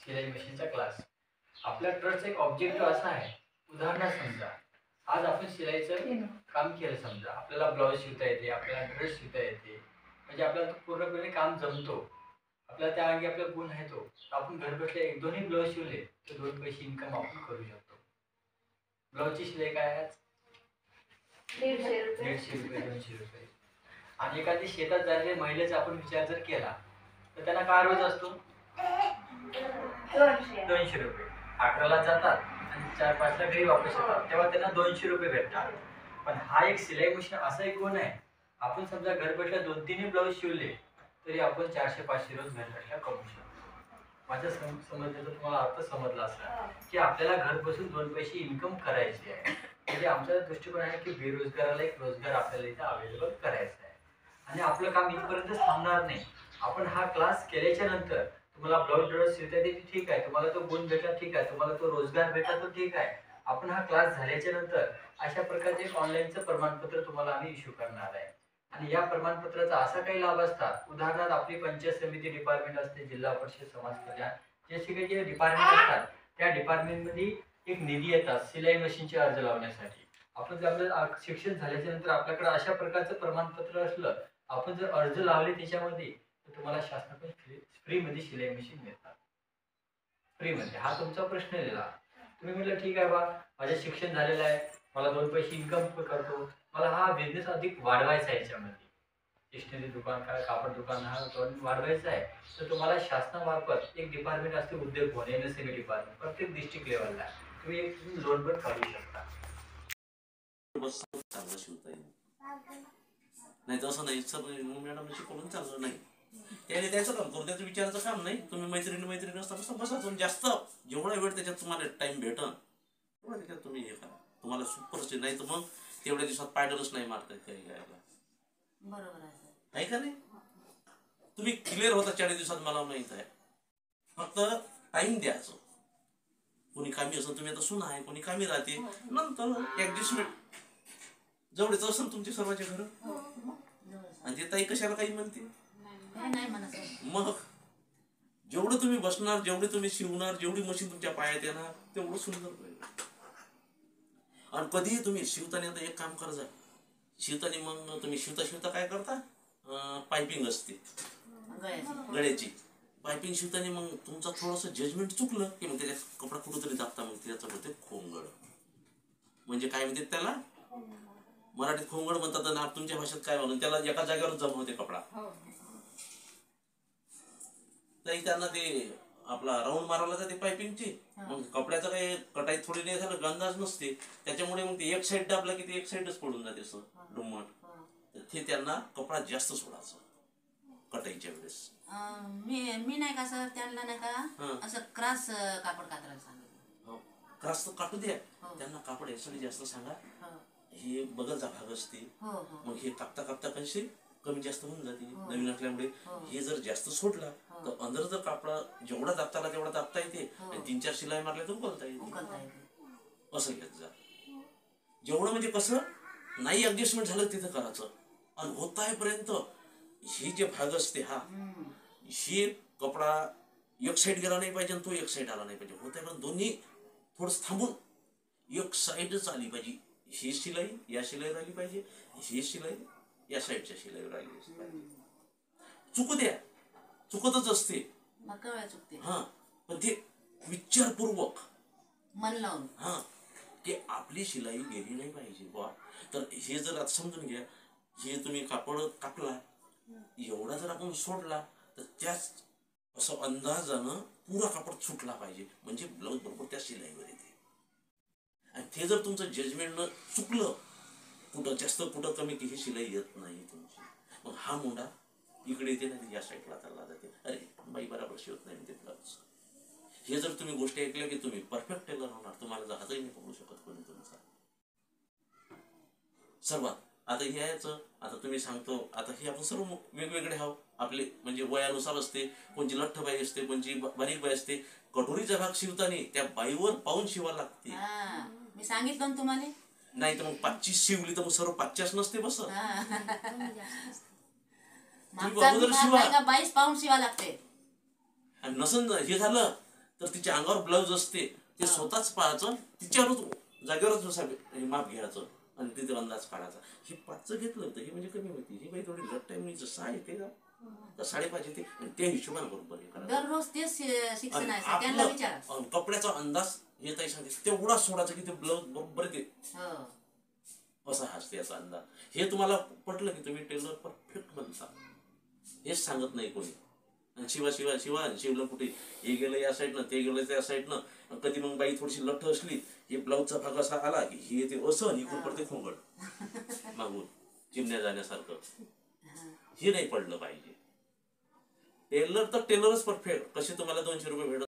शिलाई मशीनचा क्लास. आपल्या ट्रस्टचा एक ऑब्जेक्टिव्ह असा आहे, उदाहरणार्थ समजा आज आपण शिलाईचं काम केलं, समजा आपल्याला ब्लाऊज शिवता येते, आपल्याला ड्रेस शिवता येते, म्हणजे आपल्याला पूर्णपणे काम जमतो, आपल्याला त्या अंगी आपला गुण आहे तो, आपण घर बसल्या एक दोन्ही ब्लाऊज शिवले तर 2 पैसे इन्कम आपण करू शकतो. ब्लाऊजची शिलाई काय आहे? 150 रुपये 200 रुपये. आणि एखादी शेतात जाणाऱ्या महिलेचा आपण विचार जर केला तर त्यांना काय रोज असतो? 200 रुपये. 11ला जातात आणि 4-5ला घरी वापस येतात, तेव्हा त्यांना 200 रुपये भेटतात. पण हा एक सिलाई मशीन असा एक गुण आहे, आपण समजा घर बसल्या 2-3 ब्लाऊज शिवले तरी आपण 400-500 रोज घर बसल्या कमवू शकतो. माझ्या समजण्याचा तुम्हाला अर्थ समजला असला की आपल्याला घर बसून 2 पैसे इन्कम करायचे आहे. म्हणजे आमचा दृष्टिकोन आहे की बेरोजगाराला एक रोजगार आपल्याला इथे अवेलेबल करायचा आहे. आणि आपलं काम इथपर्यंत थांबणार नाही. आपण हा क्लास केल्याच्या नंतर तुम्हाला ब्लाऊज ड्रेस शिवता येते ठीक आहे, तुम्हाला तो गुण भेटला ठीक आहे, तुम्हाला तो रोजगार भेटला तो ठीक आहे. आपण हा क्लास झाल्याच्या नंतर अशा प्रकारचे एक ऑनलाईनचं प्रमाणपत्र तुम्हाला आम्ही इश्यू करणार आहे. आणि या प्रमाणपत्राचा असा काही लाभ असतात, उदाहरणार्थ आपली पंचायत समिती डिपार्टमेंट असते, जिल्हा परिषद समाज कल्याण, जसे काही जे डिपार्टमेंट असतात त्या डिपार्टमेंटमध्ये एक निधी येतात सिलाई मशीनचे अर्ज लावण्यासाठी. आपण जर आपलं शिक्षण झाल्याच्या नंतर आपल्याकडे अशा प्रकारचं प्रमाणपत्र असलं, आपण जर अर्ज लावले त्याच्यामध्ये तर तुम्हाला शासनाकडून फ्रीमध्ये शिलाई मशीन मिळतात. फ्रीमध्ये. हा तुमचा प्रश्न लिहिला. तुम्ही म्हटलं ठीक आहे बा, माझे शिक्षण झालेलं आहे, मला 2 पैसे इन्कम करतो, मला हा बिझनेस अधिक वाढवायचा आहे, याच्यामध्ये स्टेशनरी दुकान काय कापड दुकान हा वाढवायचा आहे, तर तुम्हाला शासनामार्फत एक डिपार्टमेंट असते उद्योग भवन, एमएसएमई डिपार्टमेंट, प्रत्येक डिस्ट्रिक्ट लेवलला तुम्ही एक लोन पण काढू शकता. नाही तसं नाही सर, मॅडम शिकवून चाललं नाही, त्याने त्याचं काम करू, त्याचं विचारायचं काम नाही. तुम्ही मैत्रिणी असता बसा, बसा, जेवढा वेळ त्याच्यात तुम्हाला टाइम भेटन तेवढा त्याच्यात तुम्ही हे करा. तुम्हाला सुपर नाही तर मग तेवढ्या दिवसात पायडलच नाही मारतात काही घ्यायला. बरोबर आहे का नाही? तुम्ही क्लिअर होता 40 दिवसात मला माहित आहे. फक्त टाइम द्यायचं. कोणी कामी असं तुम्ही आता सुना आहे, कोणी कामी राहते, नंतर ऍडजस्टमेंट जवळच असेल तुमचे सर्वांचे घर. आणि ते ताई कशाला काही म्हणते मग जेवढं तुम्ही बसणार, जेवढे तुम्ही शिवणार, जेवढी मशीन तुमच्या पायात येणार तेवढं सुंदर पाहिजे. आणि कधीही तुम्ही शिवताना आता एक काम करा, शिवताना मग तुम्ही शिवता काय करता, पायपिंग असते गळ्याची, पायपिंग शिवताना मग तुमचं थोडंसं जजमेंट चुकलं की मग त्याच्यात कपडा कुठंतरी दाबता, मग त्याचं होते खोंगड. म्हणजे काय म्हणते त्याला, मराठीत खोंगड म्हणतात ना, तुमच्या भाषेत काय म्हणून त्याला एका जागेवर जमा होते कपडा. तरी त्यांना ते आपला राऊंड मारायला जाते पायपिंगची, मग कपड्याचं काही कटाई थोडी नाही झालं अंदाज नसते, त्याच्यामुळे मग ते एक साईड दाबला की ते एक साईडच पडून जाते असं डुम्मट. ते त्यांना कपडा जास्त सोडायचं कटाईच्या वेळेस. मी नाही का सर, त्यांना नाही का असं क्रॉस कापड कातरायला सांगितलं. क्रॉस तर काटू द्या, त्यांना कापड यासाठी जास्त सांगा. हे बगलचा भाग असते, मग हे कापता कापता कशी कमी जास्त होऊन जाते नवीन असल्यामुळे. हे जर जास्त सोडला तर अंदर जर कापडा जेवढा दाबता आला तेवढा दाबता येते, 3-4 शिलाई मारल्या तर उकलता येते. असं घेत जा. जेवढं म्हणजे कसं नाही ऍडजस्टमेंट झालं तिथं करायचं. आणि होतापर्यंत ही जे भाग असते ही कपडा एक साईड गेला नाही पाहिजे, तो एक साईड आला नाही पाहिजे. होतापर्यंत दोन्ही थोडं थांबून एक साईडच आली पाहिजे. ही शिलाई या शिलाईवर आली पाहिजे, ही शिलाई या साईडच्या शिलाईवर आली पाहिजे. चुकू द्या, चुकतच असते, हा, पण ते विचारपूर्वक मन लावून की आपली शिलाई गेली नाही पाहिजे बा. तर हे जर आता समजून घ्या, हे तुम्ही कापड कापला, एवढा जर आपण सोडला तर त्याच असं अंदाजानं पुरा कापड सुटला पाहिजे, म्हणजे ब्लाऊज बरोबर त्या शिलाईवर येते. आणि ते जर तुमचं जजमेंट चुकलं, कुठं जास्त कुठं कमी की ही शिलाई येत नाही तुमची, मग हा मुंडा इकडे येते ना या साईडला चालला जाते, अरे बाई बरोबर शिवत नाही ते ब्लाऊज. हे जर तुम्ही गोष्टी ऐकल्या की तुम्ही परफेक्ट टेलर होणार, तुम्हाला जहाजही नाही पकडू शकत कोणी तुमचा. सर्वात आता हे यायचं, आता तुम्ही सांगतो, आता हे आपण सर्व वेगवेगळे आहोत आपले, म्हणजे वयानुसार असते, कोणची लठ्ठ बाई असते, कोणची बारीक बाई असते. कटोरीचा भाग शिवताना त्या बाईवर पाहून शिवायला लागते. मी सांगितलं ना तुम्हाला. नाही तर मग 25 शिवली तर मग सर्व 50 नसते बस. 22 पाहून शिवा लागते. आणि नसन हे झालं तर तिच्या अंगावर ब्लाऊज असते ते स्वतःच पाहायचं, तिच्यावरच जागेवरच हे माप घ्यायचं आणि तिथे अंदाज काढायचा. हे 5चं घेतलं होतं हे म्हणजे कमी होती, ही बाई थोडी लट टाइम 6 येते का, तर 5.5 येते, आणि त्या हिशोबाने बरोबर हे करायचं. दररोज तेच शिक्षण आहे सर, त्यांना विचारा. कपड्याचा अंदाज हे ताई सांगते तेवढा सोडायचा की ते ब्लाऊज बरोबर येते, असा असते याचा अंदाज. हे तुम्हाला पटलं की तुम्ही टेलर परफेक्ट बनता, हेच सांगत नाही कोणी. आणि शिवलं कुठे, हे गेलं या साईडनं, ते गेलं त्या साईडनं. कधी मग बाई थोडीशी लठ्ठ असली, हे ब्लाऊजचा भाग असा आला की हे येते असं आणि इकडून पडते खोंगड मागून चिमण्या जाण्यासारखं. हे नाही पडलं पाहिजे. टेलर तर टेलरच परफेक्ट. कसे तुम्हाला 200 रुपये भेटत